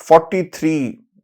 43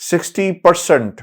60%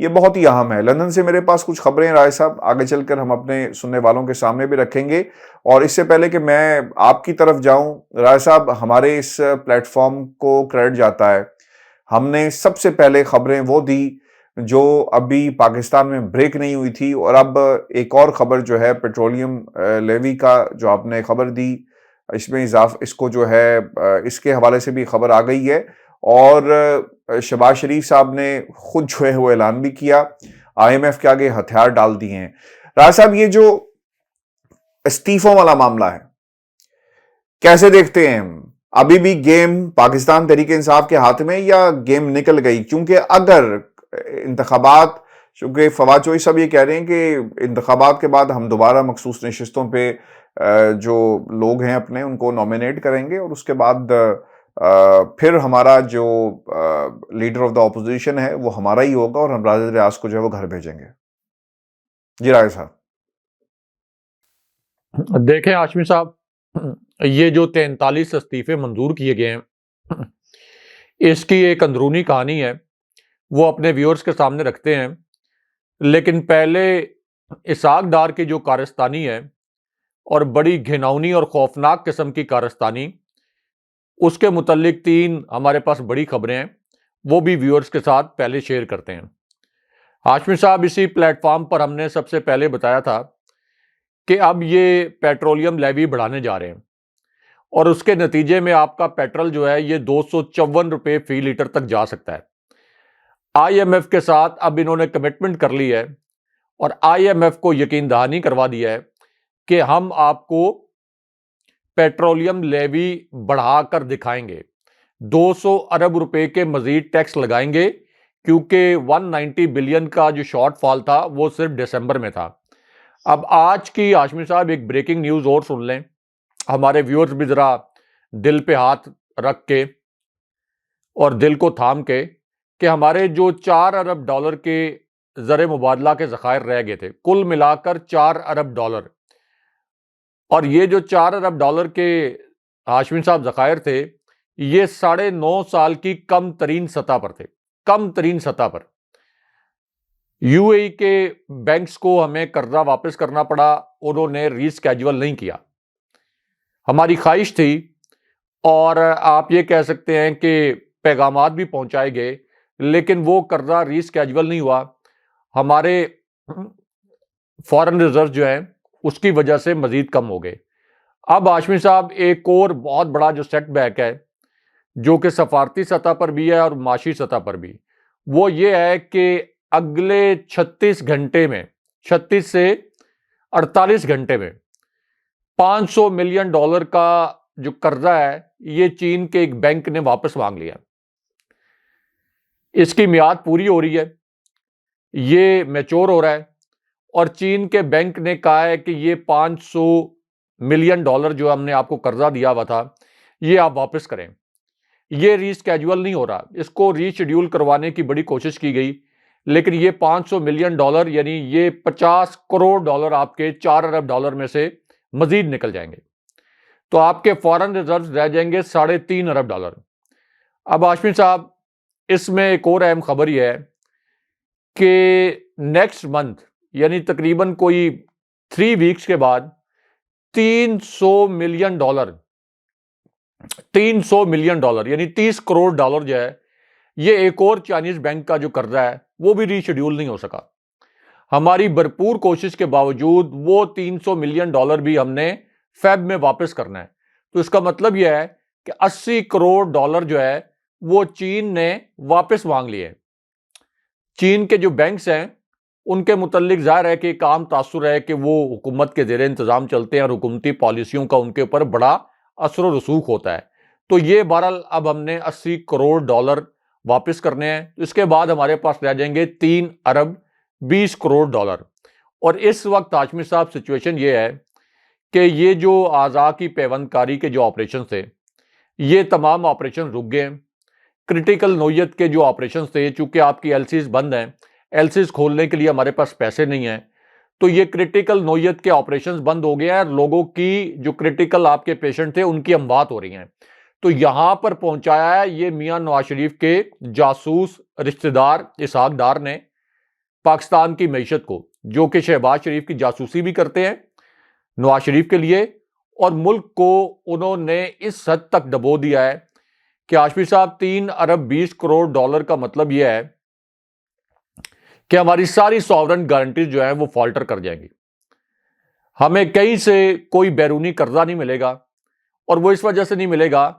یہ بہت ہی اہم ہے۔ لندن سے میرے پاس کچھ خبریں رائے صاحب آگے چل کر ہم اپنے سننے والوں کے سامنے بھی رکھیں گے، اور اس سے پہلے کہ میں آپ کی طرف جاؤں رائے صاحب، ہمارے اس پلیٹ فارم کو کریڈٹ جاتا ہے، ہم نے سب سے پہلے خبریں وہ دی جو ابھی پاکستان میں بریک نہیں ہوئی تھی، اور اب ایک اور خبر جو ہے پیٹرولیم لیوی کا جو آپ نے خبر دی، اس میں اس کو جو ہے اس کے حوالے سے بھی خبر آ گئی ہے، اور شہباز شریف صاحب نے خود جو ہے وہ اعلان بھی کیا، آئی ایم ایف کے آگے ہتھیار ڈال دیے ہیں۔ راج صاحب، یہ جو استعفوں والا معاملہ ہے کیسے دیکھتے ہیں؟ ابھی بھی گیم پاکستان تحریک انصاف کے ہاتھ میں یا گیم نکل گئی؟ کیونکہ اگر انتخابات، چونکہ فواد چوہی صاحب یہ کہہ رہے ہیں کہ انتخابات کے بعد ہم دوبارہ مخصوص نشستوں پہ جو لوگ ہیں اپنے ان کو نومینیٹ کریں گے، اور اس کے بعد پھر ہمارا جو لیڈر آف دا اپوزیشن ہے وہ ہمارا ہی ہوگا، اور ہم راجد ریاض کو جو ہے وہ گھر بھیجیں گے۔ جی راجد صاحب۔ دیکھیں ہاشمی صاحب، یہ جو 43 استعفے منظور کیے گئے ہیں، اس کی ایک اندرونی کہانی ہے، وہ اپنے ویورز کے سامنے رکھتے ہیں، لیکن پہلے اسحاق ڈار کی جو کارستانی ہے، اور بڑی گھناؤنی اور خوفناک قسم کی کارستانی، اس کے متعلق 3 ہمارے پاس بڑی خبریں ہیں، وہ بھی ویورز کے ساتھ پہلے شیئر کرتے ہیں۔ ہاشمی صاحب، اسی پلیٹ فارم پر ہم نے سب سے پہلے بتایا تھا کہ اب یہ پیٹرولیم لیوی بڑھانے جا رہے ہیں، اور اس کے نتیجے میں آپ کا پیٹرول جو ہے یہ 254 روپے فی لیٹر تک جا سکتا ہے۔ آئی ایم ایف کے ساتھ اب انہوں نے کمٹمنٹ کر لی ہے، اور آئی ایم ایف کو یقین دہانی کروا دیا ہے کہ ہم آپ کو پیٹرولیم لیوی بڑھا کر دکھائیں گے، 200 ارب روپے کے مزید ٹیکس لگائیں گے، کیونکہ 190 بلین کا جو شارٹ فال تھا وہ صرف دسمبر میں تھا۔ اب آج کی ہاشمی صاحب ایک بریکنگ نیوز اور سن لیں، ہمارے ویورز بھی ذرا دل پہ ہاتھ رکھ کے اور دل کو تھام کے، کہ ہمارے جو 4 ارب ڈالر کے زر مبادلہ کے ذخائر رہ گئے تھے، کل ملا کر 4 ارب ڈالر، اور یہ جو 4 ارب ڈالر کے ہاشمی صاحب ذخائر تھے، یہ 9.5 سال کی کم ترین سطح پر تھے، کم ترین سطح پر۔ یو اے ای کے بینکس کو ہمیں قرضہ واپس کرنا پڑا، انہوں نے ری اسکیجول نہیں کیا۔ ہماری خواہش تھی، اور آپ یہ کہہ سکتے ہیں کہ پیغامات بھی پہنچائے گئے، لیکن وہ قرضہ ری اسکیجول نہیں ہوا، ہمارے فارن ریزرو جو ہیں اس کی وجہ سے مزید کم ہو گئے۔ اب ہاشمی صاحب ایک اور بہت بڑا جو سیٹ بیک ہے، جو کہ سفارتی سطح پر بھی ہے اور معاشی سطح پر بھی، وہ یہ ہے کہ اگلے 36 گھنٹے میں، 36 سے 48 گھنٹے میں 500 ملین ڈالر کا جو قرضہ ہے یہ چین کے ایک بینک نے واپس مانگ لیا۔ اس کی میعاد پوری ہو رہی ہے، یہ میچور ہو رہا ہے، اور چین کے بینک نے کہا ہے کہ یہ 500 ملین ڈالر جو ہم نے آپ کو قرضہ دیا ہوا تھا یہ آپ واپس کریں۔ یہ ری اسکیجول نہیں ہو رہا، اس کو ری شیڈیول کروانے کی بڑی کوشش کی گئی، لیکن یہ 500 ملین ڈالر یعنی یہ 50 کروڑ ڈالر آپ کے 4 ارب ڈالر میں سے مزید نکل جائیں گے، تو آپ کے فارن ریزروز رہ جائیں گے 3.5 ارب ڈالر۔ اب ہاشمی صاحب، اس میں ایک اور اہم خبر یہ ہے کہ نیکسٹ منتھ یعنی تقریباً کوئی 3 ویکس کے بعد 300 ملین ڈالر یعنی 30 کروڑ ڈالر جو ہے، یہ ایک اور چائنیز بینک کا جو قرضہ ہے وہ بھی ری شیڈیول نہیں ہو سکا۔ ہماری بھرپور کوشش کے باوجود وہ 300 ملین ڈالر بھی ہم نے فیب میں واپس کرنا ہے، تو اس کا مطلب یہ ہے کہ 80 کروڑ ڈالر جو ہے وہ چین نے واپس مانگ لیے۔ چین کے جو بینکس ہیں ان کے متعلق ظاہر ہے کہ ایک عام تاثر ہے کہ وہ حکومت کے زیر انتظام چلتے ہیں، اور حکومتی پالیسیوں کا ان کے اوپر بڑا اثر و رسوخ ہوتا ہے، تو یہ بہرحال اب ہم نے 80 کروڑ ڈالر واپس کرنے ہیں، اس کے بعد ہمارے پاس رہ جائیں گے 3 ارب 20 کروڑ ڈالر۔ اور اس وقت ہاشمی صاحب سچویشن یہ ہے کہ یہ جو اعضاء کی پیوند کاری کے جو آپریشن تھے یہ تمام آپریشن رک گئے ہیں۔ کرٹیکل نوعیت کے جو آپریشن تھے، چونکہ آپ کی ایل سیز بند ہیں، ایل سیز کھولنے کے لیے ہمارے پاس پیسے نہیں ہیں، تو یہ کرٹیکل نوعیت کے آپریشنز بند ہو گئے ہیں، اور لوگوں کی جو کرٹیکل آپ کے پیشنٹ تھے ان کی اموات ہو رہی ہیں۔ تو یہاں پر پہنچایا ہے یہ میاں نواز شریف کے جاسوس رشتہ دار اسحاق ڈار نے، پاکستان کی معیشت کو، جو کہ شہباز شریف کی جاسوسی بھی کرتے ہیں نواز شریف کے لیے، اور ملک کو انہوں نے اس حد تک ڈبو دیا ہے کہ ہاشمی صاحب 3 ارب 20 کروڑ ڈالر کا مطلب یہ ہے کہ ہماری ساری ساورن گارنٹیز جو ہیں وہ فالٹر کر جائیں گی. ہمیں کہیں سے کوئی بیرونی قرضہ نہیں ملے گا، اور وہ اس وجہ سے نہیں ملے گا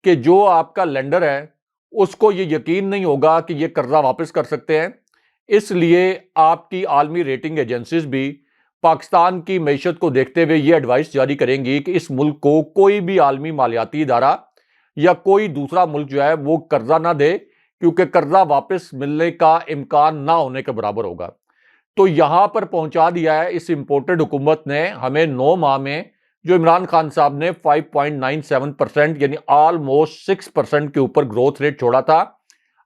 کہ جو آپ کا لینڈر ہے اس کو یہ یقین نہیں ہوگا کہ یہ قرضہ واپس کر سکتے ہیں. اس لیے آپ کی عالمی ریٹنگ ایجنسیز بھی پاکستان کی معیشت کو دیکھتے ہوئے یہ ایڈوائس جاری کریں گی کہ اس ملک کو کوئی بھی عالمی مالیاتی ادارہ یا کوئی دوسرا ملک جو ہے وہ قرضہ نہ دے، کیونکہ قرضہ واپس ملنے کا امکان نہ ہونے کے برابر ہوگا. تو یہاں پر پہنچا دیا ہے اس امپورٹڈ حکومت نے ہمیں 9 ماہ میں، جو عمران خان صاحب نے 5.97% یعنی آلموسٹ 6% کے اوپر گروتھ ریٹ چھوڑا تھا،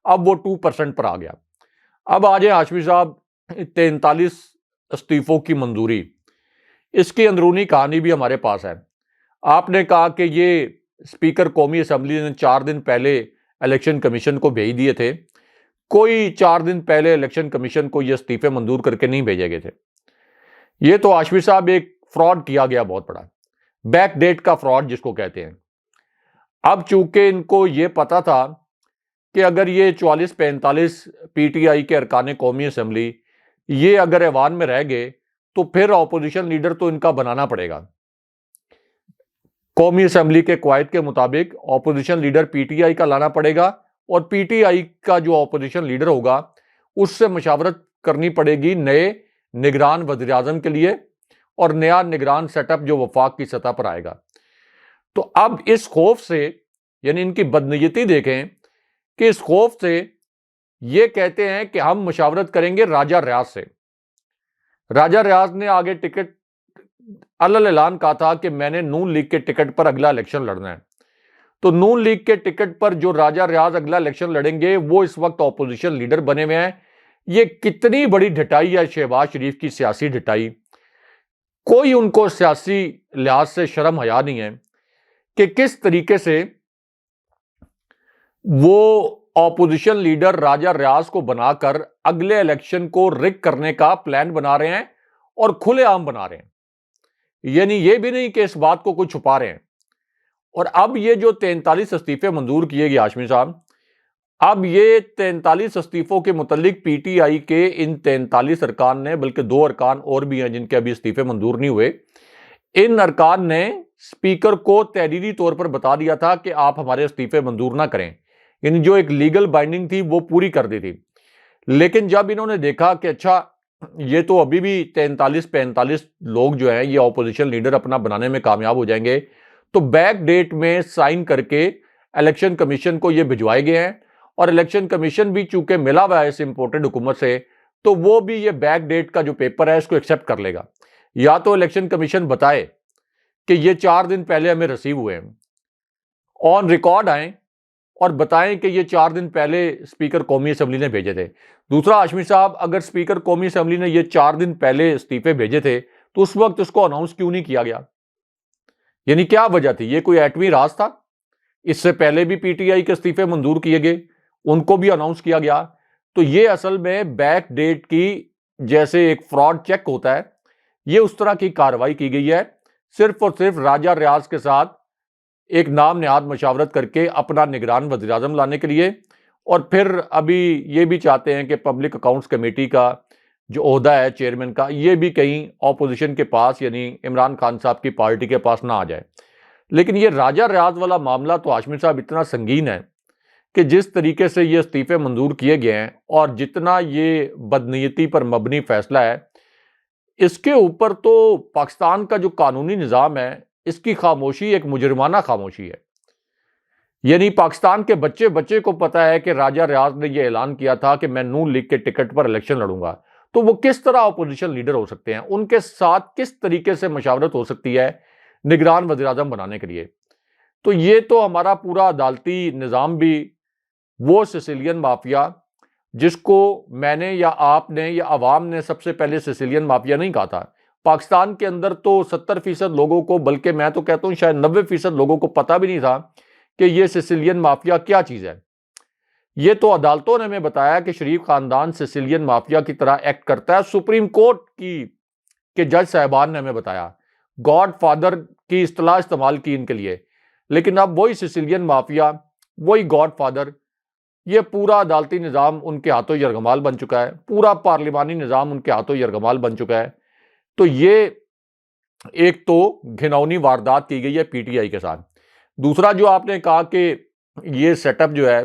اب وہ 2% پر آ گیا. اب آ جائیں ہاشمی صاحب 43 استعفوں کی منظوری. اس کی اندرونی کہانی بھی ہمارے پاس ہے. آپ نے کہا کہ یہ اسپیکر قومی اسمبلی نے 4 دن پہلے الیکشن کمیشن کو بھیج دیے تھے. کوئی 4 دن پہلے الیکشن کمیشن کو یہ استعفے منظور کر کے نہیں بھیجے گئے تھے. یہ تو ہاشمی صاحب ایک فراڈ کیا گیا بہت بڑا، بیک ڈیٹ کا فراڈ جس کو کہتے ہیں. اب چونکہ ان کو یہ پتا تھا کہ اگر یہ 44-45 پی ٹی آئی کے ارکان قومی اسمبلی یہ اگر ایوان میں رہ گئے تو پھر اپوزیشن لیڈر تو ان کا بنانا پڑے گا. قومی اسمبلی کے قواعد کے مطابق opposition leader P T I کا لانا پڑے گا، اور پی ٹی آئی کا جو اپوزیشن لیڈر ہوگا اس سے مشاورت کرنی پڑے گی نئے نگران وزیر اعظم کے لیے، اور نیا نگران سیٹ اپ جو وفاق کی سطح پر آئے گا. تو اب اس خوف سے، یعنی ان کی بدنیتی دیکھیں کہ اس خوف سے یہ کہتے ہیں کہ ہم مشاورت کریں گے راجہ ریاض سے. راجہ ریاض نے آگے ٹکٹ اعلان کہا تھا کہ میں نے نون لیگ کے ٹکٹ پر اگلا الیکشن لڑنا ہے. تو نون لیگ کے ٹکٹ پر جو راجہ ریاض اگلا الیکشن لڑیں گے وہ اس وقت اپوزیشن لیڈر بنے ہوئے ہیں. یہ کتنی بڑی ڈھٹائی ہے شہباز شریف کی، سیاسی ڈھٹائی. کوئی ان کو سیاسی لحاظ سے شرم حیا نہیں ہے کہ کس طریقے سے وہ اپوزیشن لیڈر راجہ ریاض کو بنا کر اگلے الیکشن کو رگ کرنے کا پلان بنا رہے ہیں اور کھلے عام بنا رہے ہیں. یعنی یہ بھی نہیں کہ اس بات کو کوئی چھپا رہے ہیں. اور اب یہ جو 43 استعفے منظور کیے گئے ہاشمی صاحب، اب یہ 43 استعفوں کے متعلق پی ٹی آئی کے ان 43 ارکان نے، بلکہ 2 ارکان اور بھی ہیں جن کے ابھی استعفے منظور نہیں ہوئے، ان ارکان نے اسپیکر کو تحریری طور پر بتا دیا تھا کہ آپ ہمارے استعفے منظور نہ کریں. یعنی جو ایک لیگل بائنڈنگ تھی وہ پوری کر دی تھی. لیکن جب انہوں نے دیکھا کہ اچھا یہ تو ابھی بھی 43-45 لوگ جو ہیں یہ اپوزیشن لیڈر اپنا بنانے میں کامیاب ہو جائیں گے، تو بیک ڈیٹ میں سائن کر کے الیکشن کمیشن کو یہ بھجوائے گئے ہیں. اور الیکشن کمیشن بھی چونکہ ملا ہوا ہے اس امپورٹڈ حکومت سے، تو وہ بھی یہ بیک ڈیٹ کا جو پیپر ہے اس کو ایکسیپٹ کر لے گا. یا تو الیکشن کمیشن بتائے کہ یہ 4 دن پہلے ہمیں ریسیو ہوئے ہیں، آن ریکارڈ آئیں اور بتائیں کہ یہ 4 دن پہلے اسپیکر قومی اسمبلی نے بھیجے تھے. دوسرا ہاشمی صاحب، اگر اسپیکر قومی اسمبلی نے یہ 4 دن پہلے استعفے بھیجے تھے تو اس وقت اس کو اناؤنس کیوں نہیں کیا گیا؟ یعنی کیا وجہ تھی؟ یہ کوئی ایٹمی راز تھا؟ اس سے پہلے بھی پی ٹی آئی کے استعفے منظور کیے گئے، ان کو بھی اناؤنس کیا گیا. تو یہ اصل میں بیک ڈیٹ کی جیسے ایک فراڈ چیک ہوتا ہے، یہ اس طرح کی کارروائی کی گئی ہے صرف اور صرف راجہ ریاض کے ساتھ ایک نام نہاد مشاورت کر کے اپنا نگران وزیر اعظم لانے کے لیے. اور پھر ابھی یہ بھی چاہتے ہیں کہ پبلک اکاؤنٹس کمیٹی کا جو عہدہ ہے چیئرمین کا، یہ بھی کہیں اپوزیشن کے پاس یعنی عمران خان صاحب کی پارٹی کے پاس نہ آ جائے. لیکن یہ راجہ ریاض والا معاملہ تو ہاشمی صاحب اتنا سنگین ہے کہ جس طریقے سے یہ استعفے منظور کیے گئے ہیں اور جتنا یہ بدنیتی پر مبنی فیصلہ ہے، اس کے اوپر تو پاکستان کا جو قانونی نظام ہے اس کی خاموشی ایک مجرمانہ خاموشی ہے. یعنی پاکستان کے بچے بچے کو پتا ہے کہ راجہ ریاض نے یہ اعلان کیا تھا کہ میں نون لیگ کے ٹکٹ پر الیکشن لڑوں گا، تو وہ کس طرح اپوزیشن لیڈر ہو سکتے ہیں؟ ان کے ساتھ کس طریقے سے مشاورت ہو سکتی ہے نگران وزیر اعظم بنانے کے لیے؟ تو یہ تو ہمارا پورا عدالتی نظام بھی وہ سیسیلین مافیا، جس کو میں نے یا آپ نے یا عوام نے سب سے پہلے سیسیلین مافیا نہیں کہا تھا. پاکستان کے اندر تو 70% لوگوں کو، بلکہ میں تو کہتا ہوں شاید 90% لوگوں کو پتہ بھی نہیں تھا کہ یہ سیسیلین مافیا کیا چیز ہے. یہ تو عدالتوں نے ہمیں بتایا کہ شریف خاندان سیسیلین مافیا کی طرح ایکٹ کرتا ہے، سپریم کورٹ کے جج صاحبان نے ہمیں بتایا، گاڈ فادر کی اصطلاح استعمال کی ان کے لیے، لیکن اب وہی سیسیلین مافیا، وہی گاڈ فادر، یہ پورا عدالتی نظام ان کے ہاتھوں یرغمال بن چکا ہے، پورا پارلیمانی نظام ان کے ہاتھوں یرغمال بن چکا ہے۔ تو یہ ایک تو گھناؤنی واردات کی گئی ہے پی ٹی آئی کے ساتھ۔ دوسرا جو آپ نے کہا کہ یہ سیٹ اپ جو ہے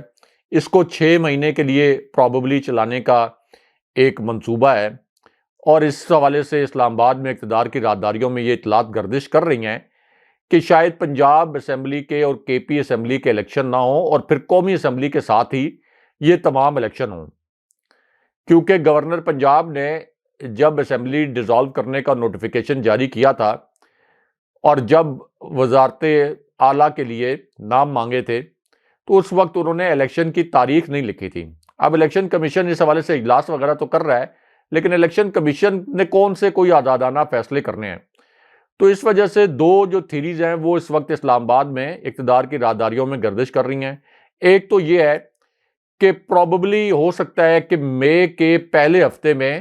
اس کو 6 مہینے کے لیے پروبیبلی چلانے کا ایک منصوبہ ہے، اور اس حوالے سے اسلام آباد میں اقتدار کی رازداریوں میں یہ اطلاعات گردش کر رہی ہیں کہ شاید پنجاب اسمبلی کے اور کے پی اسمبلی کے الیکشن نہ ہوں، اور پھر قومی اسمبلی کے ساتھ ہی یہ تمام الیکشن ہوں، کیونکہ گورنر پنجاب نے جب اسمبلی ڈیزالو کرنے کا نوٹیفیکیشن جاری کیا تھا اور جب وزارت اعلیٰ کے لیے نام مانگے تھے تو اس وقت انہوں نے الیکشن کی تاریخ نہیں لکھی تھی۔ اب الیکشن کمیشن اس حوالے سے اجلاس وغیرہ تو کر رہا ہے، لیکن الیکشن کمیشن نے کون سے کوئی آزادانہ فیصلے کرنے ہیں؟ تو اس وجہ سے دو جو تھیریز ہیں وہ اس وقت اسلام آباد میں اقتدار کی رازداریوں میں گردش کر رہی ہیں۔ ایک تو یہ ہے کہ پروبیبلی ہو سکتا ہے کہ مئی کے پہلے ہفتے میں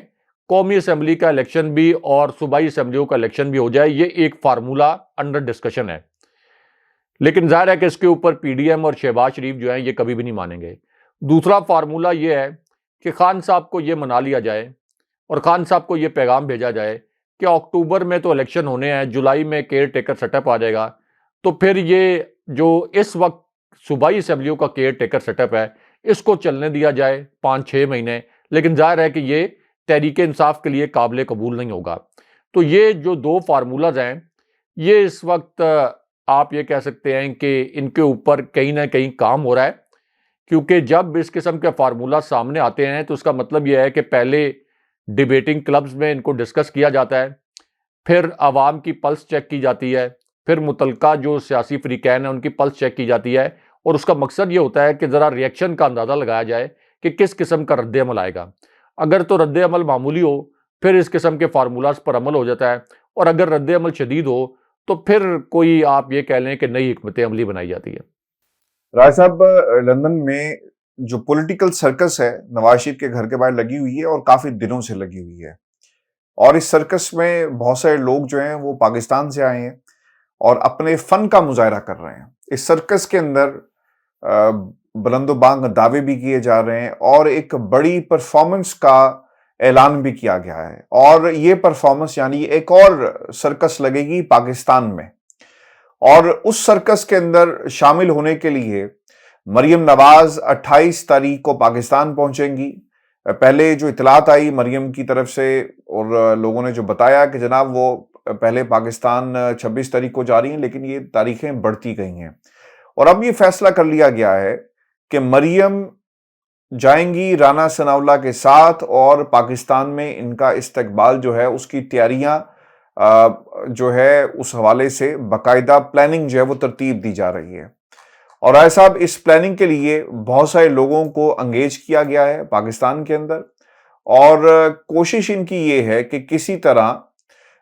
قومی اسمبلی کا الیکشن بھی اور صوبائی اسمبلیوں کا الیکشن بھی ہو جائے، یہ ایک فارمولہ انڈر ڈسکشن ہے، لیکن ظاہر ہے کہ اس کے اوپر پی ڈی ایم اور شہباز شریف جو ہیں یہ کبھی بھی نہیں مانیں گے۔ دوسرا فارمولہ یہ ہے کہ خان صاحب کو یہ منا لیا جائے اور خان صاحب کو یہ پیغام بھیجا جائے کہ اکتوبر میں تو الیکشن ہونے ہیں، جولائی میں کیئر ٹیکر سیٹ اپ آ جائے گا، تو پھر یہ جو اس وقت صوبائی اسمبلیوں کا کیئر ٹیکر سیٹ اپ ہے اس کو چلنے دیا جائے 5-6 مہینے، لیکن ظاہر ہے کہ یہ تحریک انصاف کے لیے قابل قبول نہیں ہوگا۔ تو یہ جو دو فارمولاز ہیں یہ اس وقت آپ یہ کہہ سکتے ہیں کہ ان کے اوپر کہیں نہ کہیں کام ہو رہا ہے، کیونکہ جب اس قسم کے فارمولا سامنے آتے ہیں تو اس کا مطلب یہ ہے کہ پہلے ڈیبیٹنگ کلبز میں ان کو ڈسکس کیا جاتا ہے، پھر عوام کی پلس چیک کی جاتی ہے، پھر متعلقہ جو سیاسی فریقین ہیں ان کی پلس چیک کی جاتی ہے، اور اس کا مقصد یہ ہوتا ہے کہ ذرا ری ایکشن کا اندازہ لگایا جائے کہ کس قسم کا رد عمل آئے گا۔ اگر تو رد عمل معمولی ہو پھر اس قسم کے فارمولاز پر عمل ہو جاتا ہے، اور اگر رد عمل شدید ہو تو پھر کوئی آپ یہ کہہ لیں کہ نئی حکمت عملی بنائی جاتی ہے۔ راج صاحب، لندن میں جو پولیٹیکل سرکس ہے نواز شریف کے گھر کے باہر لگی ہوئی ہے اور کافی دنوں سے لگی ہوئی ہے، اور اس سرکس میں بہت سارے لوگ جو ہیں وہ پاکستان سے آئے ہیں اور اپنے فن کا مظاہرہ کر رہے ہیں۔ اس سرکس کے اندر بلند و بانگ دعوے بھی کیے جا رہے ہیں اور ایک بڑی پرفارمنس کا اعلان بھی کیا گیا ہے، اور یہ پرفارمنس یعنی ایک اور سرکس لگے گی پاکستان میں، اور اس سرکس کے اندر شامل ہونے کے لیے مریم نواز 28 تاریخ کو پاکستان پہنچیں گی۔ پہلے جو اطلاعات آئی مریم کی طرف سے اور لوگوں نے جو بتایا کہ جناب وہ پہلے پاکستان 26 تاریخ کو جا رہی ہیں، لیکن یہ تاریخیں بڑھتی گئی ہیں، اور اب یہ فیصلہ کر لیا گیا ہے کہ مریم جائیں گی رانا ثناء اللہ کے ساتھ، اور پاکستان میں ان کا استقبال جو ہے اس کی تیاریاں جو ہے اس حوالے سے باقاعدہ پلاننگ جو ہے وہ ترتیب دی جا رہی ہے۔ اور رائے صاحب، اس پلاننگ کے لیے بہت سارے لوگوں کو انگیج کیا گیا ہے پاکستان کے اندر، اور کوشش ان کی یہ ہے کہ کسی طرح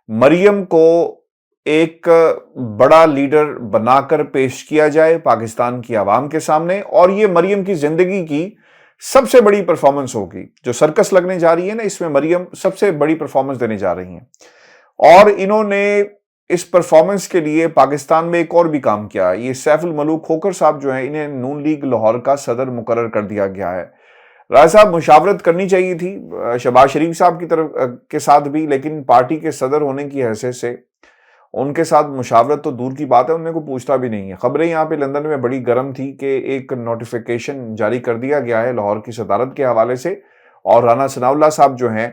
مریم کو ایک بڑا لیڈر بنا کر پیش کیا جائے پاکستان کی عوام کے سامنے، اور یہ مریم کی زندگی کی سب سے بڑی پرفارمنس ہوگی۔ جو سرکس لگنے جا رہی ہے نا، اس میں مریم سب سے بڑی پرفارمنس دینے جا رہی ہیں، اور انہوں نے اس پرفارمنس کے لیے پاکستان میں ایک اور بھی کام کیا ہے۔ یہ سیف الملوک کھوکھر صاحب جو ہیں انہیں نون لیگ لاہور کا صدر مقرر کر دیا گیا ہے۔ راج صاحب، مشاورت کرنی چاہیے تھی شہباز شریف صاحب کی طرف کے ساتھ بھی، لیکن پارٹی کے صدر ہونے کی حیثیت سے ان کے ساتھ مشاورت تو دور کی بات ہے، انہیں کوئی پوچھتا بھی نہیں ہے۔ خبریں یہاں پہ لندن میں بڑی گرم تھی کہ ایک نوٹیفیکیشن جاری کر دیا گیا ہے لاہور کی صدارت کے حوالے سے، اور رانا ثناء اللہ صاحب جو ہیں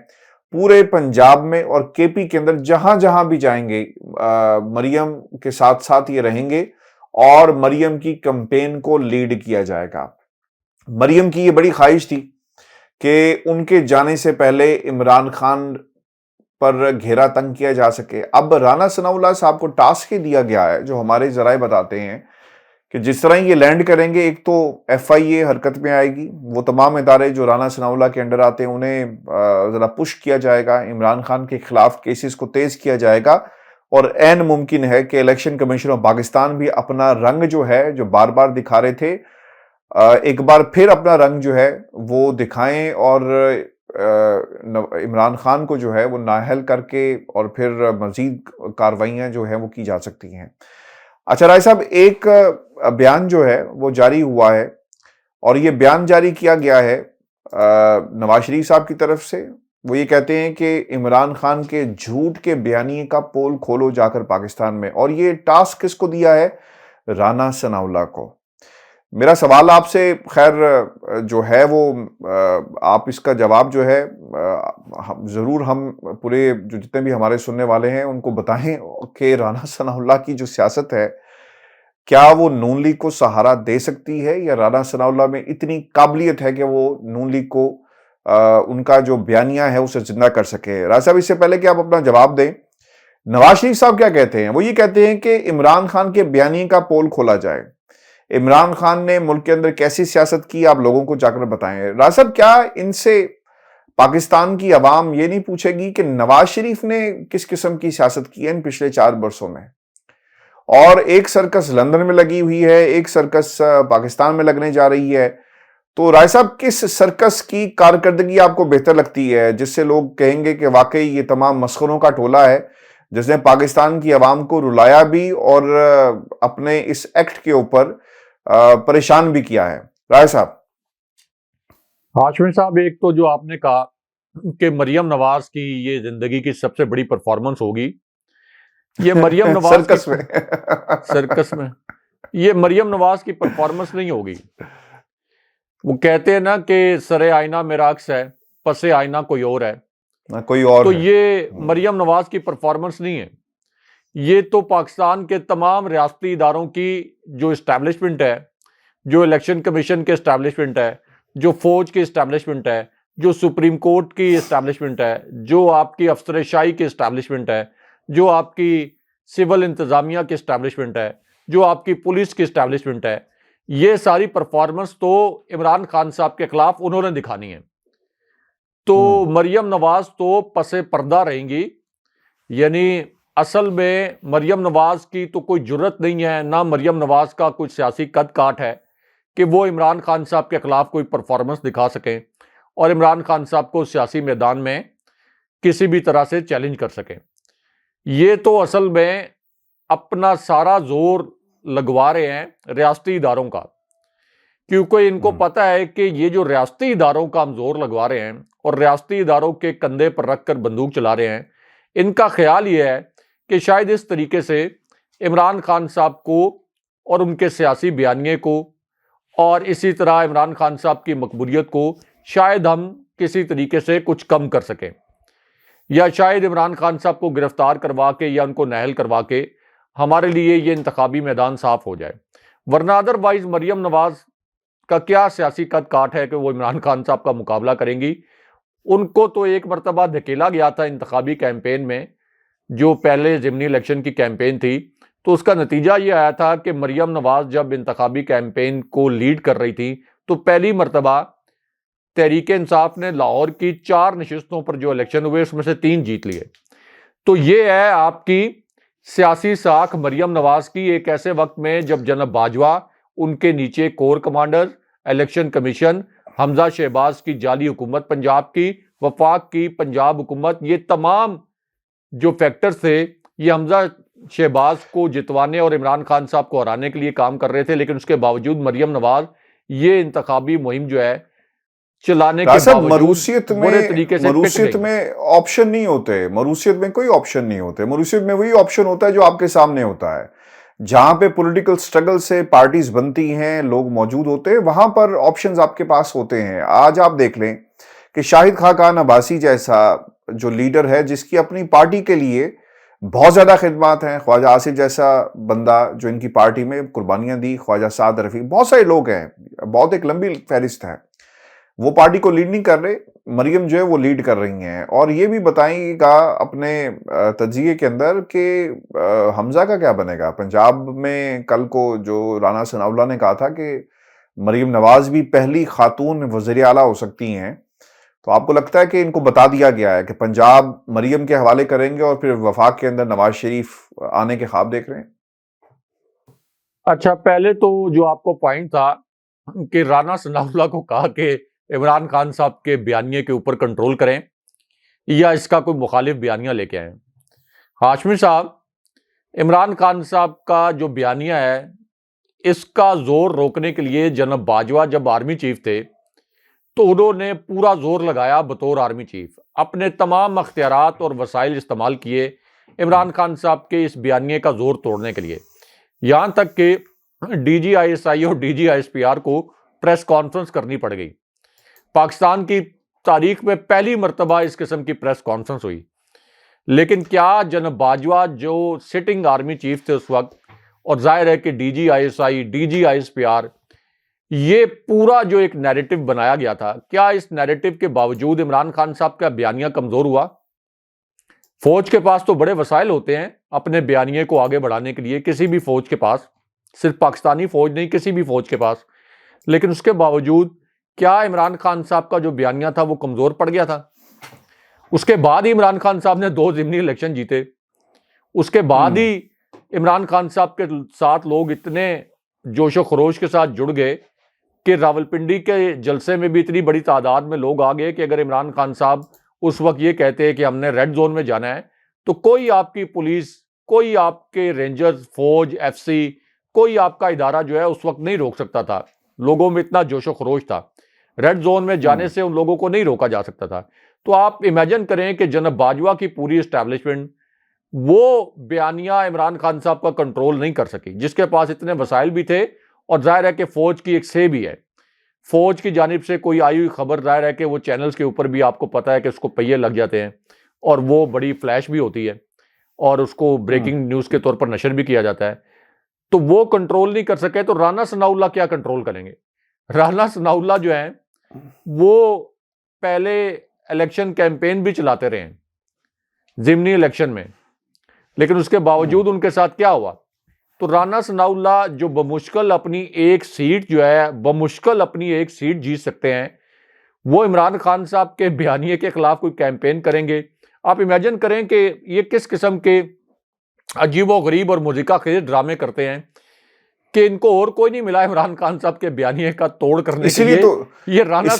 پورے پنجاب میں اور کے پی کے اندر جہاں جہاں بھی جائیں گے مریم کے ساتھ ساتھ یہ رہیں گے، اور مریم کی کمپین کو لیڈ کیا جائے گا۔ مریم کی یہ بڑی خواہش تھی کہ ان کے جانے سے پہلے عمران خان پر گھیرا تنگ کیا جا سکے۔ اب رانا ثناء اللہ صاحب کو ٹاسک دیا گیا ہے، جو ہمارے ذرائع بتاتے ہیں کہ جس طرح یہ لینڈ کریں گے، ایک تو ایف آئی اے حرکت میں آئے گی، وہ تمام ادارے جو رانا ثناء اللہ کے انڈر آتے ہیں انہیں ذرا پش کیا جائے گا، عمران خان کے خلاف کیسز کو تیز کیا جائے گا، اور عین ممکن ہے کہ الیکشن کمیشن آف پاکستان بھی اپنا رنگ جو ہے جو بار بار دکھا رہے تھے ایک بار پھر اپنا رنگ جو ہے وہ دکھائیں اور عمران خان کو جو ہے وہ نااہل کر کے اور پھر مزید کارروائیاں جو ہیں وہ کی جا سکتی ہیں۔ اچھا رائے صاحب، ایک بیان جو ہے وہ جاری ہوا ہے، اور یہ بیان جاری کیا گیا ہے نواز شریف صاحب کی طرف سے۔ وہ یہ کہتے ہیں کہ عمران خان کے جھوٹ کے بیانیے کا پول کھولو جا کر پاکستان میں، اور یہ ٹاسک کس کو دیا ہے؟ رانا ثناءاللہ کو۔ میرا سوال آپ سے خیر جو ہے وہ آپ اس کا جواب جو ہے ضرور ہم پورے جو جتنے بھی ہمارے سننے والے ہیں ان کو بتائیں کہ رانا ثناءاللہ کی جو سیاست ہے کیا وہ نون لیگ کو سہارا دے سکتی ہے، یا رانا ثناءاللہ میں اتنی قابلیت ہے کہ وہ نون لیگ کو ان کا جو بیانیہ ہے اسے زندہ کر سکے؟ راج صاحب، اس سے پہلے کہ آپ اپنا جواب دیں، نواز شریف صاحب کیا کہتے ہیں؟ وہ یہ کہتے ہیں کہ عمران خان کے بیانیے کا پول کھولا جائے۔ عمران خان نے ملک کے اندر کیسی سیاست کی آپ لوگوں کو جا کر بتائیں۔ راج صاحب، کیا ان سے پاکستان کی عوام یہ نہیں پوچھے گی کہ نواز شریف نے کس قسم کی سیاست کی ہے ان پچھلے 4 برسوں میں؟ اور ایک سرکس لندن میں لگی ہوئی ہے، ایک سرکس پاکستان میں لگنے جا رہی ہے، تو رائے صاحب کس سرکس کی کارکردگی آپ کو بہتر لگتی ہے جس سے لوگ کہیں گے کہ واقعی یہ تمام مسخروں کا ٹولہ ہے جس نے پاکستان کی عوام کو رلایا بھی اور اپنے اس ایکٹ کے اوپر پریشان بھی کیا ہے؟ رائے صاحب۔ ہاشمی صاحب، ایک تو جو آپ نے کہا کہ مریم نواز کی یہ زندگی کی سب سے بڑی پرفارمنس ہوگی، یہ مریم نواز سرکس میں یہ مریم نواز کی پرفارمنس نہیں ہوگی۔ وہ کہتے ہیں نا کہ سرے آئینہ میرا عکس ہے، پسے آئینہ کوئی اور ہے، کوئی اور تو یہ مریم نواز کی پرفارمنس نہیں ہے، یہ تو پاکستان کے تمام ریاستی اداروں کی جو اسٹیبلشمنٹ ہے، جو الیکشن کمیشن کے اسٹیبلشمنٹ ہے، جو فوج کی اسٹیبلشمنٹ ہے، جو سپریم کورٹ کی اسٹیبلشمنٹ ہے، جو آپ کی افسر شاہی کی اسٹیبلشمنٹ ہے، جو آپ کی سول انتظامیہ کی اسٹیبلشمنٹ ہے، جو آپ کی پولیس کی اسٹیبلشمنٹ ہے، یہ ساری پرفارمنس تو عمران خان صاحب کے خلاف انہوں نے دکھانی ہے۔ تو مریم نواز تو پس پردہ رہیں گی، یعنی اصل میں مریم نواز کی تو کوئی جرت نہیں ہے، نہ مریم نواز کا کوئی سیاسی قد کاٹ ہے کہ وہ عمران خان صاحب کے خلاف کوئی پرفارمنس دکھا سکیں اور عمران خان صاحب کو سیاسی میدان میں کسی بھی طرح سے چیلنج کر سکیں۔ یہ تو اصل میں اپنا سارا زور لگوا رہے ہیں ریاستی اداروں کا، کیونکہ ان کو پتہ ہے کہ یہ جو ریاستی اداروں کا ہم زور لگوا رہے ہیں اور ریاستی اداروں کے کندھے پر رکھ کر بندوق چلا رہے ہیں، ان کا خیال یہ ہے کہ شاید اس طریقے سے عمران خان صاحب کو اور ان کے سیاسی بیانیے کو اور اسی طرح عمران خان صاحب کی مقبولیت کو شاید ہم کسی طریقے سے کچھ کم کر سکیں، یا شاید عمران خان صاحب کو گرفتار کروا کے یا ان کو نااہل کروا کے ہمارے لیے یہ انتخابی میدان صاف ہو جائے۔ ورنہ ادروائز مریم نواز کا کیا سیاسی قد کاٹ ہے کہ وہ عمران خان صاحب کا مقابلہ کریں گی؟ ان کو تو ایک مرتبہ دھکیلا گیا تھا انتخابی کیمپین میں، جو پہلے ضمنی الیکشن کی کیمپین تھی، تو اس کا نتیجہ یہ آیا تھا کہ مریم نواز جب انتخابی کیمپین کو لیڈ کر رہی تھی تو پہلی مرتبہ تحریک انصاف نے لاہور کی 4 نشستوں پر جو الیکشن ہوئے اس میں سے 3 جیت لیے۔ تو یہ ہے آپ کی سیاسی ساکھ مریم نواز کی، ایک ایسے وقت میں جب جناب باجوہ، ان کے نیچے کور کمانڈر، الیکشن کمیشن، حمزہ شہباز کی جعلی حکومت پنجاب کی، وفاق کی پنجاب حکومت، یہ تمام جو فیکٹرز تھے یہ حمزہ شہباز کو جتوانے اور عمران خان صاحب کو ہرانے کے لیے کام کر رہے تھے، لیکن اس کے باوجود مریم نواز یہ انتخابی مہم جو ہے چلانے کے باوجود برے طریقے سے مروثیت میں آپشن نہیں ہوتے، مروثیت میں کوئی آپشن نہیں ہوتے، مروثیت میں وہی آپشن ہوتا ہے جو آپ کے سامنے ہوتا ہے۔ جہاں پہ پولیٹیکل سٹرگل سے پارٹیز بنتی ہیں، لوگ موجود ہوتے ہیں، وہاں پر آپشنز آپ کے پاس ہوتے ہیں۔ آج آپ دیکھ لیں کہ شاہد خاقان عباسی جیسا جو لیڈر ہے جس کی اپنی پارٹی کے لیے بہت زیادہ خدمات ہیں، خواجہ آصف جیسا بندہ جو ان کی پارٹی میں قربانیاں دی، خواجہ سعد رفیق، بہت سارے لوگ ہیں، بہت ایک لمبی فہرست ہے، وہ پارٹی کو لیڈ نہیں کر رہے، مریم جو ہے وہ لیڈ کر رہی ہیں۔ اور یہ بھی بتائیں گا اپنے تجزیے کے اندر کہ حمزہ کا کیا بنے گا پنجاب میں؟ کل کو جو رانا ثناءاللہ نے کہا تھا کہ مریم نواز بھی پہلی خاتون وزیر اعلیٰ ہو سکتی ہیں، تو آپ کو لگتا ہے کہ ان کو بتا دیا گیا ہے کہ پنجاب مریم کے حوالے کریں گے اور پھر وفاق کے اندر نواز شریف آنے کے خواب دیکھ رہے ہیں؟ اچھا، پہلے تو جو آپ کو پوائنٹ تھا کہ رانا ثناء اللہ کو کہا کہ عمران خان صاحب کے بیانیے کے اوپر کنٹرول کریں یا اس کا کوئی مخالف بیانیہ لے کے آئیں. ہاشمی صاحب، عمران خان صاحب کا جو بیانیہ ہے اس کا زور روکنے کے لیے جناب باجوہ جب آرمی چیف تھے تو انہوں نے پورا زور لگایا بطور آرمی چیف، اپنے تمام اختیارات اور وسائل استعمال کیے عمران خان صاحب کے اس بیانیے کا زور توڑنے کے لیے، یہاں تک کہ D G I S I اور D G I S P R کو پریس کانفرنس کرنی پڑ گئی. پاکستان کی تاریخ میں پہلی مرتبہ اس قسم کی پریس کانفرنس ہوئی. لیکن کیا جناب باجوہ جو سٹنگ آرمی چیف تھے اس وقت، اور ظاہر ہے کہ D G I S I, D G I S P R, یہ پورا جو ایک نیریٹو بنایا گیا تھا، کیا اس نیریٹو کے باوجود عمران خان صاحب کا بیانیہ کمزور ہوا؟ فوج کے پاس تو بڑے وسائل ہوتے ہیں اپنے بیانیے کو آگے بڑھانے کے لیے، کسی بھی فوج کے پاس، صرف پاکستانی فوج نہیں، کسی بھی فوج کے پاس. لیکن اس کے باوجود کیا عمران خان صاحب کا جو بیانیہ تھا وہ کمزور پڑ گیا تھا؟ اس کے بعد ہی عمران خان صاحب نے 2 ضمنی الیکشن جیتے. اس کے بعد ہی عمران خان صاحب کے ساتھ لوگ اتنے جوش و خروش کے ساتھ جڑ گئے کہ راولپنڈی کے جلسے میں بھی اتنی بڑی تعداد میں لوگ آ گئے کہ اگر عمران خان صاحب اس وقت یہ کہتے ہیں کہ ہم نے ریڈ زون میں جانا ہے تو کوئی آپ کی پولیس، کوئی آپ کے رینجرز، فوج، ایف سی، کوئی آپ کا ادارہ جو ہے اس وقت نہیں روک سکتا تھا. لوگوں میں اتنا جوش و خروش تھا، ریڈ زون میں جانے سے ان لوگوں کو نہیں روکا جا سکتا تھا. تو آپ امیجن کریں کہ جناب باجوہ کی پوری اسٹیبلشمنٹ وہ بیانیہ عمران خان صاحب کا کنٹرول نہیں کر سکی، جس کے پاس اتنے وسائل بھی تھے، اور ظاہر ہے کہ فوج کی ایک سے بھی ہے، فوج کی جانب سے کوئی آئی ہوئی خبر، ظاہر ہے کہ وہ چینلز کے اوپر بھی آپ کو پتہ ہے کہ اس کو پہیے لگ جاتے ہیں اور وہ بڑی فلیش بھی ہوتی ہے اور اس کو بریکنگ نیوز کے طور پر نشر بھی کیا جاتا ہے. تو وہ کنٹرول نہیں کر سکے تو رانا ثناء اللہ کیا کنٹرول کریں گے؟ رانا ثناء اللہ جو ہیں وہ پہلے الیکشن کیمپین بھی چلاتے رہے ہیں ضمنی الیکشن میں، لیکن اس کے باوجود ان کے ساتھ کیا ہوا؟ تو رانا ثناء اللہ جو بمشکل اپنی ایک سیٹ جیت سکتے ہیں، وہ عمران خان صاحب کے بیانیے کے خلاف کوئی کیمپین کریں گے؟ آپ امیجن کریں کہ یہ کس قسم کے عجیب و غریب اور مضحکہ خیز ڈرامے کرتے ہیں کہ ان کو اور کوئی نہیں ملا عمران خان صاحب کے بیانیے کا توڑ کرنے کے لیے. یہ رانا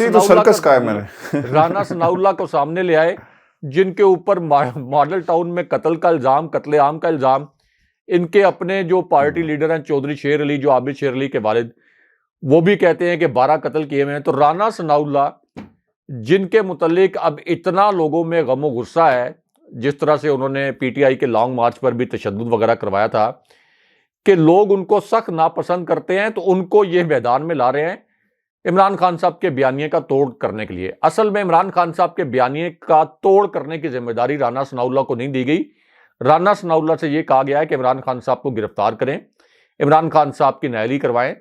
ثناء اللہ کو سامنے لے آئے جن کے اوپر ماڈل ٹاؤن میں قتل کا الزام، قتل عام کا الزام، ان کے اپنے جو پارٹی لیڈر ہیں چودھری شیر علی، جو عابد شیر علی کے والد، وہ بھی کہتے ہیں کہ 12 قتل کیے ہوئے ہیں. تو رانا ثناء اللہ جن کے متعلق اب اتنا لوگوں میں غم و غصہ ہے، جس طرح سے انہوں نے پی ٹی آئی کے لانگ مارچ پر بھی تشدد وغیرہ کروایا تھا کہ لوگ ان کو سخت ناپسند کرتے ہیں، تو ان کو یہ میدان میں لا رہے ہیں عمران خان صاحب کے بیانیے کا توڑ کرنے کے لیے. اصل میں عمران خان صاحب کے بیانیے کا توڑ کرنے کی ذمہ داری رانا ثناء اللہ کو نہیں دی گئی. رانا ثناء اللہ سے یہ کہا گیا ہے کہ عمران خان صاحب کو گرفتار کریں، عمران خان صاحب کی نااہلی کروائیں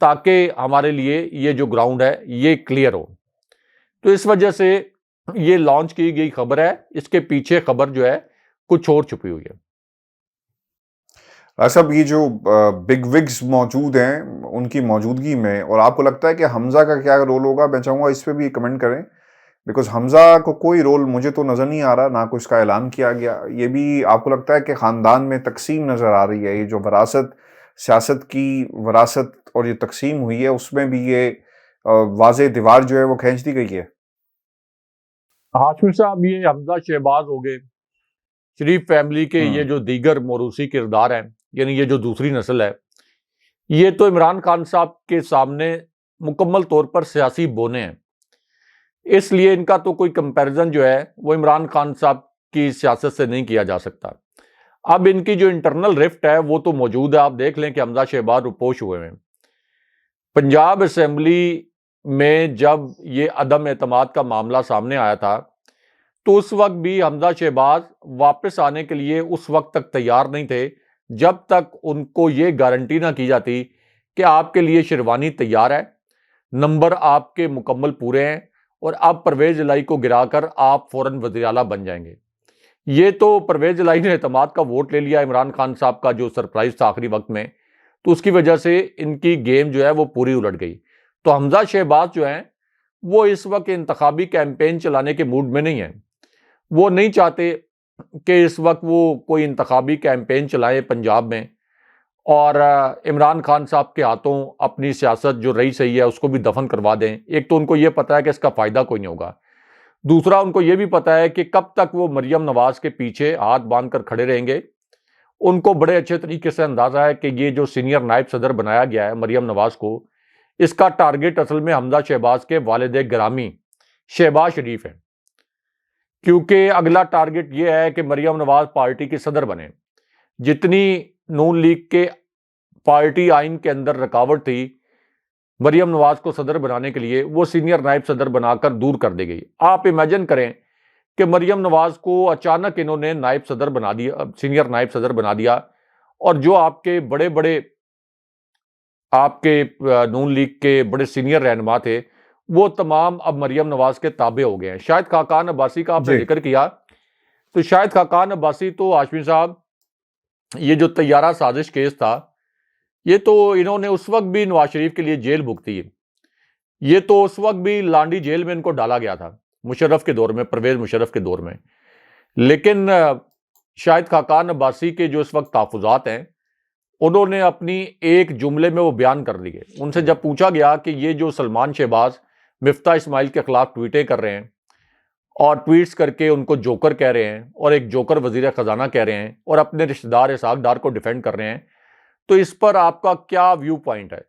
تاکہ ہمارے لیے یہ جو گراؤنڈ ہے یہ کلیئر ہو. تو اس وجہ سے یہ لانچ کی گئی خبر ہے، اس کے پیچھے خبر جو ہے کچھ اور چھپی ہوئی ہے. صاحب، یہ جو بگ وگز موجود ہیں ان کی موجودگی میں، اور آپ کو لگتا ہے کہ حمزہ کا کیا رول ہوگا؟ میں چاہوں گا اس پہ بھی کمنٹ کریں، بیکاز حمزہ کو کوئی رول مجھے تو نظر نہیں آ رہا، نہ کوئی اس کا اعلان کیا گیا. یہ بھی آپ کو لگتا ہے کہ خاندان میں تقسیم نظر آ رہی ہے؟ یہ جو وراثت، سیاست کی وراثت اور یہ تقسیم ہوئی ہے، اس میں بھی یہ واضح دیوار جو ہے وہ کھینچ دی گئی ہے. ہاشمی صاحب، یہ حمزہ شہباز ہو گئے، شریف فیملی کے یہ جو دیگر موروثی کردار ہیں، یعنی یہ جو دوسری نسل ہے، یہ تو عمران خان صاحب کے سامنے مکمل طور پر سیاسی بونے ہیں. اس لیے ان کا تو کوئی کمپیریزن جو ہے وہ عمران خان صاحب کی سیاست سے نہیں کیا جا سکتا. اب ان کی جو انٹرنل رفٹ ہے وہ تو موجود ہے. آپ دیکھ لیں کہ حمزہ شہباز روپوش ہوئے ہیں. پنجاب اسمبلی میں جب یہ عدم اعتماد کا معاملہ سامنے آیا تھا تو اس وقت بھی حمزہ شہباز واپس آنے کے لیے اس وقت تک تیار نہیں تھے جب تک ان کو یہ گارنٹی نہ کی جاتی کہ آپ کے لیے شیروانی تیار ہے، نمبر آپ کے مکمل پورے ہیں، اور اب پرویز الہی کو گرا کر آپ فوراً وزیر اعلیٰ بن جائیں گے. یہ تو پرویز الہی نے اعتماد کا ووٹ لے لیا عمران خان صاحب کا جو سرپرائز تھا آخری وقت میں، تو اس کی وجہ سے ان کی گیم جو ہے وہ پوری الٹ گئی. تو حمزہ شہباز جو ہیں وہ اس وقت انتخابی کیمپین چلانے کے موڈ میں نہیں ہیں. وہ نہیں چاہتے کہ اس وقت وہ کوئی انتخابی کیمپین چلائیں پنجاب میں اور عمران خان صاحب کے ہاتھوں اپنی سیاست جو رہی صحیح ہے اس کو بھی دفن کروا دیں. ایک تو ان کو یہ پتہ ہے کہ اس کا فائدہ کوئی نہیں ہوگا، دوسرا ان کو یہ بھی پتہ ہے کہ کب تک وہ مریم نواز کے پیچھے ہاتھ باندھ کر کھڑے رہیں گے. ان کو بڑے اچھے طریقے سے اندازہ ہے کہ یہ جو سینئر نائب صدر بنایا گیا ہے مریم نواز کو، اس کا ٹارگٹ اصل میں حمزہ شہباز کے والد گرامی شہباز شریف ہے، کیونکہ اگلا ٹارگٹ یہ ہے کہ مریم نواز پارٹی کی صدر بنے. جتنی نون لیگ کے پارٹی آئین کے اندر رکاوٹ تھی مریم نواز کو صدر بنانے کے لیے، وہ سینئر نائب صدر بنا کر دور کر دی گئی. آپ امیجن کریں کہ مریم نواز کو اچانک انہوں نے نائب صدر بنا دیا، سینئر نائب صدر بنا دیا، اور جو آپ کے بڑے بڑے آپ کے نون لیگ کے بڑے سینئر رہنما تھے وہ تمام اب مریم نواز کے تابع ہو گئے ہیں. شاہد خاقان عباسی کا آپ نے ذکر کیا، تو شاہد خاقان عباسی تو ہاشمی صاحب یہ جو طیارہ سازش کیس تھا، یہ تو انہوں نے اس وقت بھی نواز شریف کے لیے جیل بھگتی ہے. یہ تو اس وقت بھی لانڈی جیل میں ان کو ڈالا گیا تھا مشرف کے دور میں، پرویز مشرف کے دور میں. لیکن شاہد خاقان عباسی کے جو اس وقت تحفظات ہیں انہوں نے اپنی ایک جملے میں وہ بیان کر دیے. ان سے جب پوچھا گیا کہ یہ جو سلمان شہباز مفتاح اسماعیل کے خلاف ٹویٹیں کر رہے ہیں اور ٹویٹس کر کے ان کو جوکر کہہ رہے ہیں اور ایک جوکر وزیر خزانہ کہہ رہے ہیں اور اپنے رشتہ دار اسحاق ڈار کو ڈیفینڈ کر رہے ہیں، تو اس پر آپ کا کیا ویو پوائنٹ ہے؟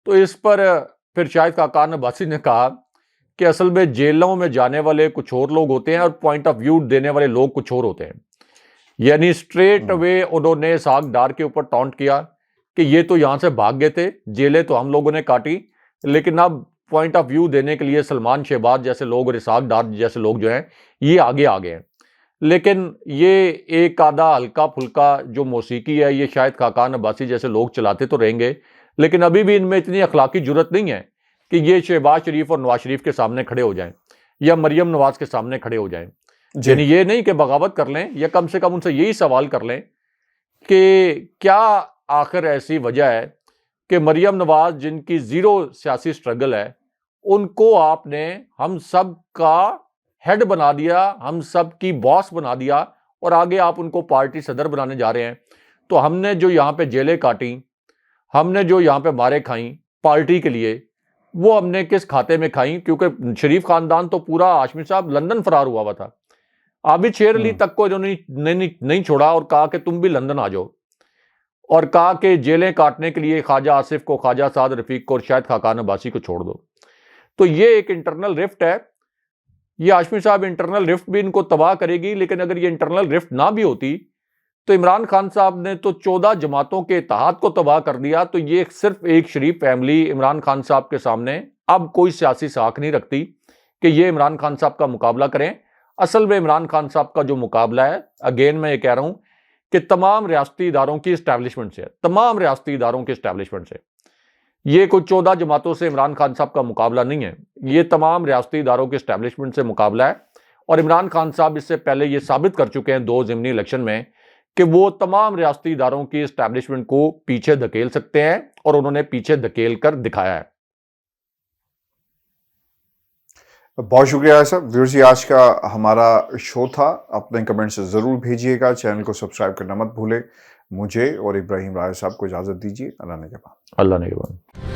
تو اس پر پھر شاہد خاقان عباسی نے کہا کہ اصل میں جیلوں میں جانے والے کچھ اور لوگ ہوتے ہیں اور پوائنٹ آف ویو دینے والے لوگ کچھ اور ہوتے ہیں. یعنی اسٹریٹ اوے انہوں نے اسحاق ڈار کے اوپر ٹانٹ کیا کہ یہ تو یہاں سے بھاگ گئے تھے، جیلیں تو ہم لوگوں نے کاٹی، لیکن اب پوائنٹ آف ویو دینے کے لیے سلمان شہباز جیسے لوگ اور اسحاق ڈار جیسے لوگ جو ہیں یہ آگے آ گئے ہیں. لیکن یہ ایک آدھا ہلکا پھلکا جو موسیقی ہے یہ شاہد خاقان عباسی جیسے لوگ چلاتے تو رہیں گے، لیکن ابھی بھی ان میں اتنی اخلاقی جرت نہیں ہے کہ یہ شہباز شریف اور نواز شریف کے سامنے کھڑے ہو جائیں یا مریم نواز کے سامنے کھڑے ہو جائیں. یعنی یہ نہیں کہ بغاوت کر لیں، یا کم سے کم ان سے یہی سوال کر لیں کہ کیا آخر ایسی وجہ ہے کہ مریم نواز جن کی زیرو سیاسی سٹرگل ہے ان کو آپ نے ہم سب کا ہیڈ بنا دیا، ہم سب کی باس بنا دیا، اور آگے آپ ان کو پارٹی صدر بنانے جا رہے ہیں. تو ہم نے جو یہاں پہ جیلیں کاٹیں، ہم نے جو یہاں پہ مارے کھائیں پارٹی کے لیے، وہ ہم نے کس کھاتے میں کھائیں؟ کیونکہ شریف خاندان تو پورا ہاشمی صاحب لندن فرار ہوا تھا. عابد شیر علی تک کو انہوں نے نہیں چھوڑا اور کہا کہ تم بھی لندن آ جاؤ، اور کہا کہ جیلیں کاٹنے کے لیے خواجہ آصف کو، خواجہ سعد رفیق کو اور شاہد خاقان عباسی کو چھوڑ دو. تو یہ ایک انٹرنل رفٹ ہے. یہ ہاشمی صاحب انٹرنل رفٹ بھی ان کو تباہ کرے گی، لیکن اگر یہ انٹرنل رفٹ نہ بھی ہوتی تو عمران خان صاحب نے تو 14 جماعتوں کے اتحاد کو تباہ کر دیا. تو یہ صرف ایک شریف فیملی عمران خان صاحب کے سامنے اب کوئی سیاسی ساکھ نہیں رکھتی کہ یہ عمران خان صاحب کا مقابلہ کریں. اصل میں عمران خان صاحب کا جو مقابلہ ہے، اگین میں یہ کہہ رہا ہوں کہ تمام ریاستی اداروں کی اسٹیبلشمنٹ سے ہے، تمام ریاستی اداروں کی اسٹیبلشمنٹ سے. یہ کوئی 14 جماعتوں سے عمران خان صاحب کا مقابلہ نہیں ہے، یہ تمام ریاستی اداروں کے اسٹیبلشمنٹ سے مقابلہ ہے. اور عمران خان صاحب اس سے پہلے یہ ثابت کر چکے ہیں 2 ضمنی الیکشن میں کہ وہ تمام ریاستی اداروں کی اسٹیبلشمنٹ کو پیچھے دھکیل سکتے ہیں، اور انہوں نے پیچھے دھکیل کر دکھایا ہے. بہت شکریہ صاحب. ویورز یہ آج کا ہمارا شو تھا. اپنے کمنٹس ضرور بھیجیے گا. چینل کو سبسکرائب کرنا مت بھولیں. مجھے اور ابراہیم راہی صاحب کو اجازت دیجیے. اللہ نگہبان. اللہ نگہبان.